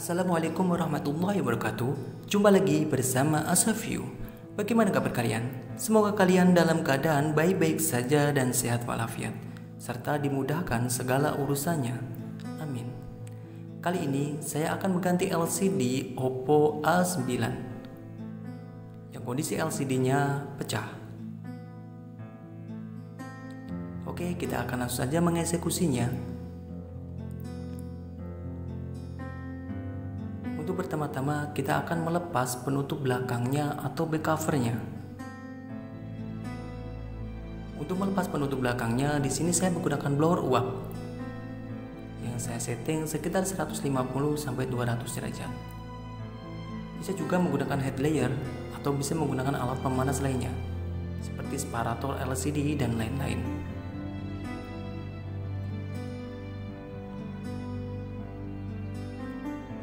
Assalamualaikum warahmatullahi wabarakatuh. Jumpa lagi bersama Asafyu. Bagaimana kabar kalian? Semoga kalian dalam keadaan baik-baik saja dan sehat walafiat, serta dimudahkan segala urusannya. Amin. Kali ini saya akan mengganti LCD Oppo A9 yang kondisi LCD-nya pecah. Oke, kita akan langsung saja mengeksekusinya. Untuk pertama-tama kita akan melepas penutup belakangnya atau back covernya. Untuk melepas penutup belakangnya, di sini saya menggunakan blower uap yang saya setting sekitar 150 sampai 200 derajat. Bisa juga menggunakan head layer atau bisa menggunakan alat pemanas lainnya seperti separator LCD dan lain-lain.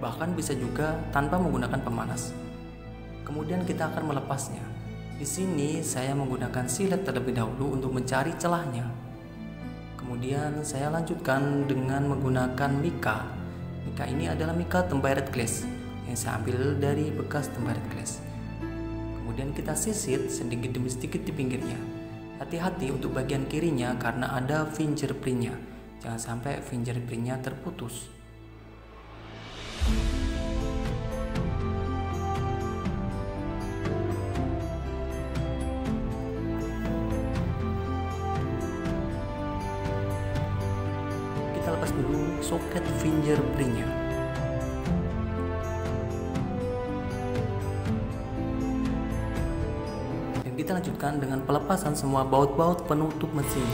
Bahkan bisa juga tanpa menggunakan pemanas. Kemudian kita akan melepasnya. Di sini saya menggunakan silet terlebih dahulu untuk mencari celahnya. Kemudian saya lanjutkan dengan menggunakan mika. Mika ini adalah mika tempered glass yang saya ambil dari bekas tempered glass. Kemudian kita sisit sedikit demi sedikit di pinggirnya. Hati-hati untuk bagian kirinya karena ada fingerprintnya. Jangan sampai fingerprintnya terputus. Kita lepas dulu soket fingerprintnya. Dan kita lanjutkan dengan pelepasan semua baut-baut penutup mesin.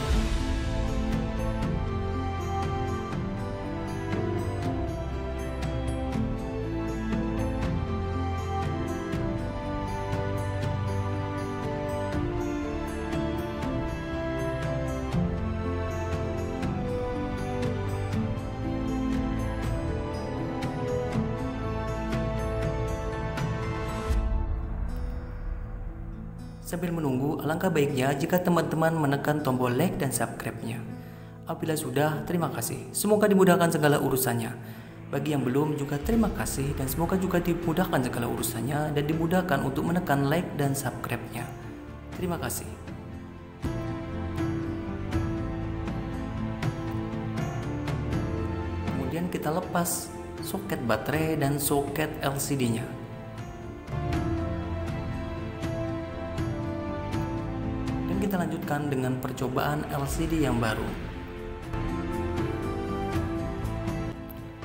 Sambil menunggu, alangkah baiknya jika teman-teman menekan tombol like dan subscribe-nya. Apabila sudah, terima kasih. Semoga dimudahkan segala urusannya. Bagi yang belum juga terima kasih dan semoga juga dimudahkan segala urusannya dan dimudahkan untuk menekan like dan subscribe-nya. Terima kasih. Kemudian kita lepas soket baterai dan soket LCD-nya. Kita lanjutkan dengan percobaan LCD yang baru.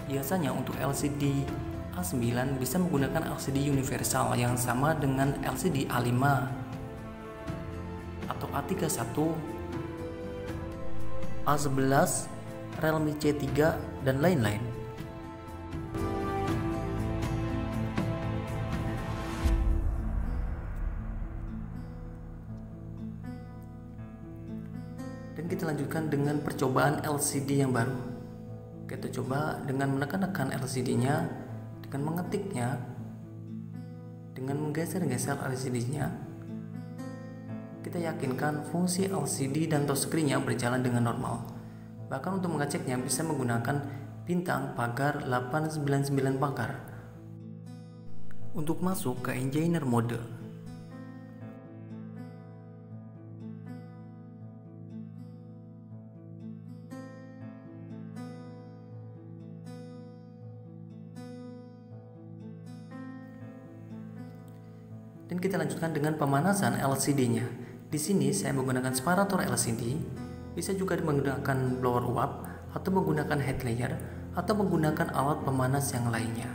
Biasanya untuk LCD A9 bisa menggunakan LCD universal yang sama dengan LCD A5 atau A31, A11, Realme C3 dan lain-lain. Dan kita lanjutkan dengan percobaan LCD yang baru. Kita coba dengan menekan-nekan LCD-nya, dengan mengetiknya, dengan menggeser-geser LCD-nya. Kita yakinkan fungsi LCD dan touchscreen-nya berjalan dengan normal. Bahkan untuk mengeceknya bisa menggunakan bintang pagar 899 pagar untuk masuk ke engineer mode. Dan kita lanjutkan dengan pemanasan LCD-nya. Di sini saya menggunakan separator LCD, bisa juga menggunakan blower uap atau menggunakan head layer atau menggunakan alat pemanas yang lainnya.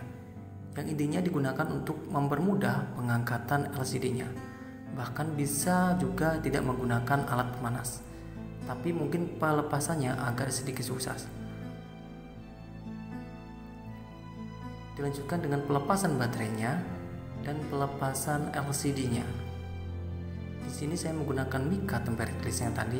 Yang intinya digunakan untuk mempermudah pengangkatan LCD-nya. Bahkan bisa juga tidak menggunakan alat pemanas, tapi mungkin pelepasannya agak sedikit susah. Dilanjutkan dengan pelepasan baterainya dan pelepasan LCD-nya. Di sini saya menggunakan mika tempered glass yang tadi.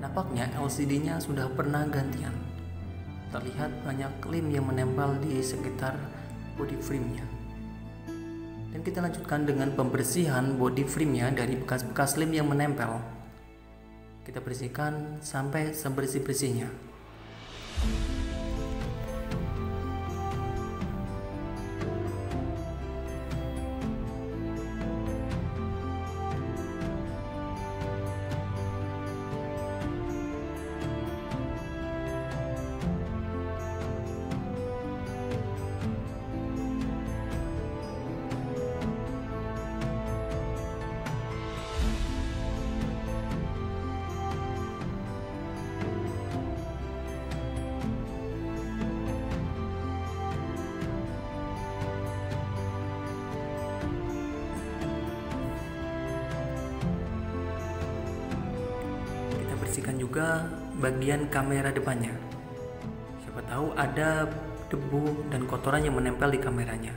Nampaknya LCD-nya sudah pernah gantian. terlihat banyak lem yang menempel di sekitar body frame-nya. Dan kita lanjutkan dengan pembersihan body frame-nya dari bekas-bekas lem yang menempel. Kita bersihkan sampai sebersih-bersihnya. Bersihkan juga bagian kamera depannya. Siapa tahu ada debu dan kotoran yang menempel di kameranya.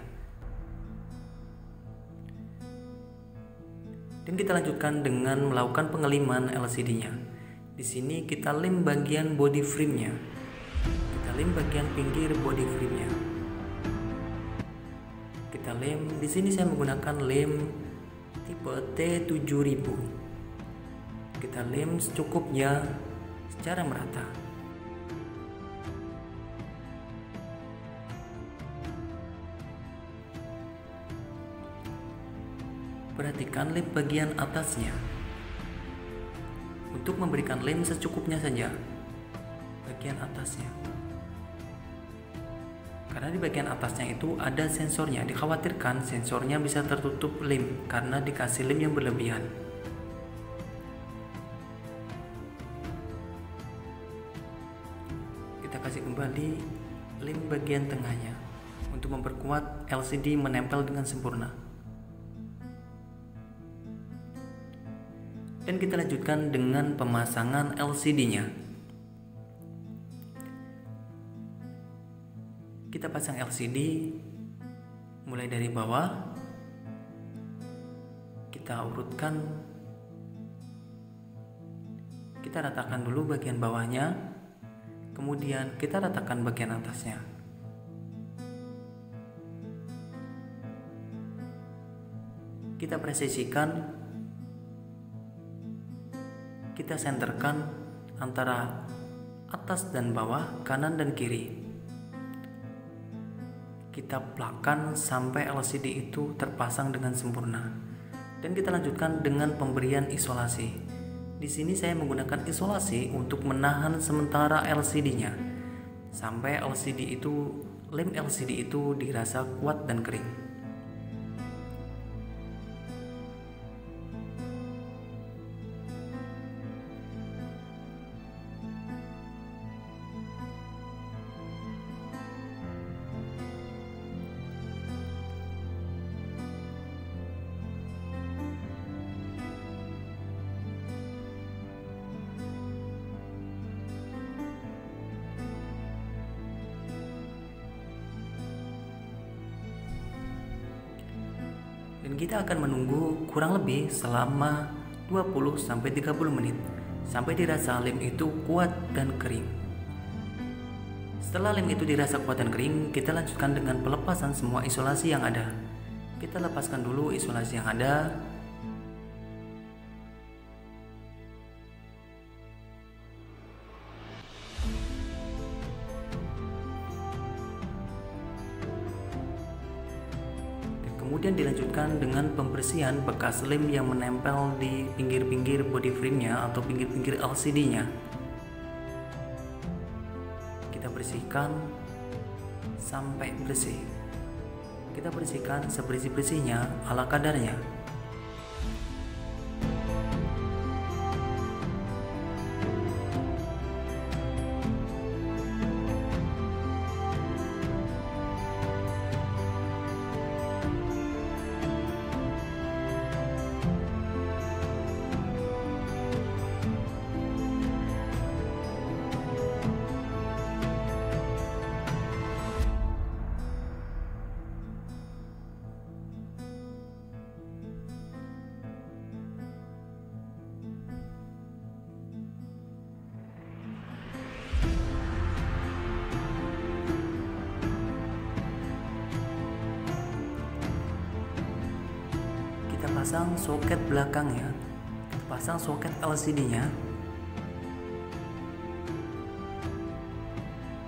Dan kita lanjutkan dengan melakukan pengeliman LCD-nya. Di sini kita lem bagian body frame-nya. Kita lem bagian pinggir body frame-nya. Kita lem. Di sini saya menggunakan lem tipe T7000. Kita lem secukupnya secara merata. Perhatikan lem bagian atasnya. Untuk memberikan lem secukupnya saja bagian atasnya. Karena di bagian atasnya itu ada sensornya. Dikhawatirkan sensornya bisa tertutup lem karena dikasih lem yang berlebihan. Kita kasih kembali lem bagian tengahnya untuk memperkuat LCD menempel dengan sempurna. Dan kita lanjutkan dengan pemasangan LCD-nya. Kita pasang LCD mulai dari bawah. Kita urutkan. Kita ratakan dulu bagian bawahnya. Kemudian kita ratakan bagian atasnya. Kita presisikan, kita senterkan antara atas dan bawah, kanan dan kiri. Kita plakkan sampai LCD itu terpasang dengan sempurna. Dan kita lanjutkan dengan pemberian isolasi. Di sini saya menggunakan isolasi untuk menahan sementara LCD-nya sampai lem LCD itu dirasa kuat dan kering. Dan kita akan menunggu kurang lebih selama 20-30 menit sampai dirasa lem itu kuat dan kering. Setelah lem itu dirasa kuat dan kering, kita lanjutkan dengan pelepasan semua isolasi yang ada. Kita lepaskan dulu isolasi yang ada. Kemudian dilanjutkan dengan pembersihan bekas lem yang menempel di pinggir-pinggir body frame-nya atau pinggir-pinggir LCD-nya. Kita bersihkan sampai bersih. Kita bersihkan sebersih-bersihnya ala kadarnya. pasang soket belakangnya, kita pasang soket LCD-nya.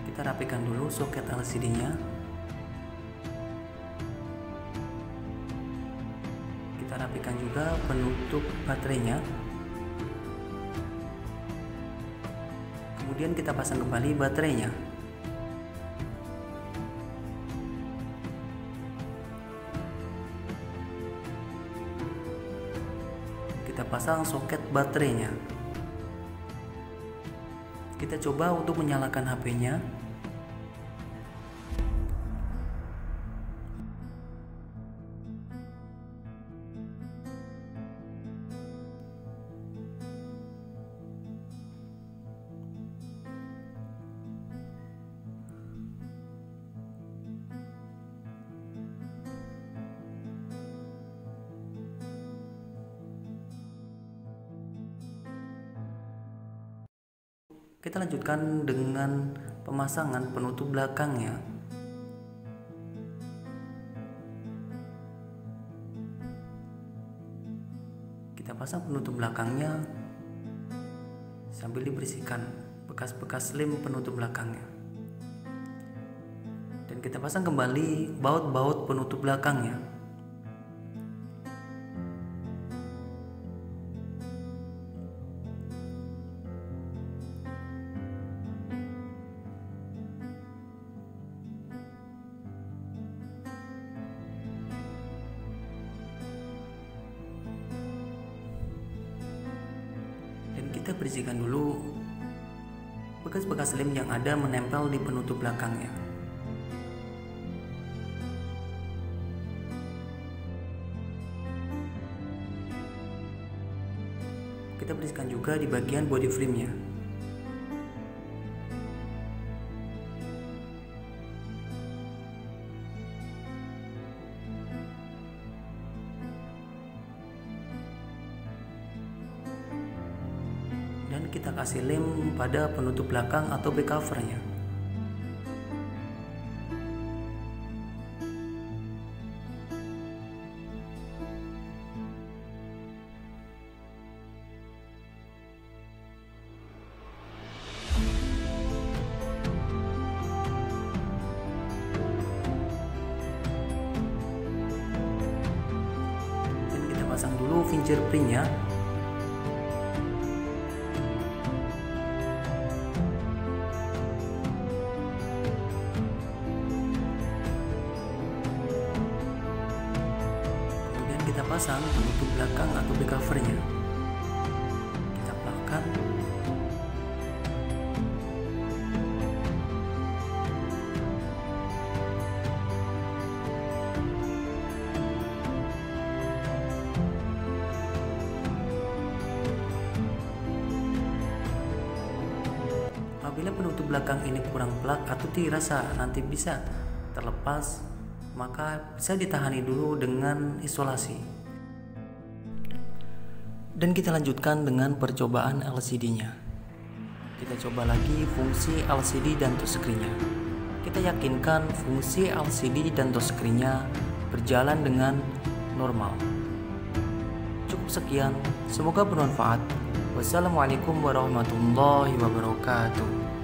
Kita rapikan dulu soket LCD-nya. Kita rapikan juga penutup baterainya. Kemudian kita pasang kembali baterainya. Kita pasang soket baterainya. Kita coba untuk menyalakan HP-nya. Kita lanjutkan dengan pemasangan penutup belakangnya. Kita pasang penutup belakangnya sambil dibersihkan bekas-bekas lem penutup belakangnya. Dan kita pasang kembali baut-baut penutup belakangnya. Kita bersihkan dulu bekas-bekas lem yang ada menempel di penutup belakangnya. Kita bersihkan juga di bagian body frame-nya. Dan kita kasih lem pada penutup belakang atau back covernya. Dan kita pasang dulu fingerprint-nya. Kita pasang penutup belakang atau back covernya. Kita pelakkan. Apabila penutup belakang ini kurang plak atau dirasa nanti bisa terlepas, maka bisa ditahani dulu dengan isolasi. Dan kita lanjutkan dengan percobaan LCD-nya. Kita coba lagi fungsi LCD dan touchscreen-nya. Kita yakinkan fungsi LCD dan touchscreen-nya berjalan dengan normal. Cukup sekian, semoga bermanfaat. Wassalamualaikum warahmatullahi wabarakatuh.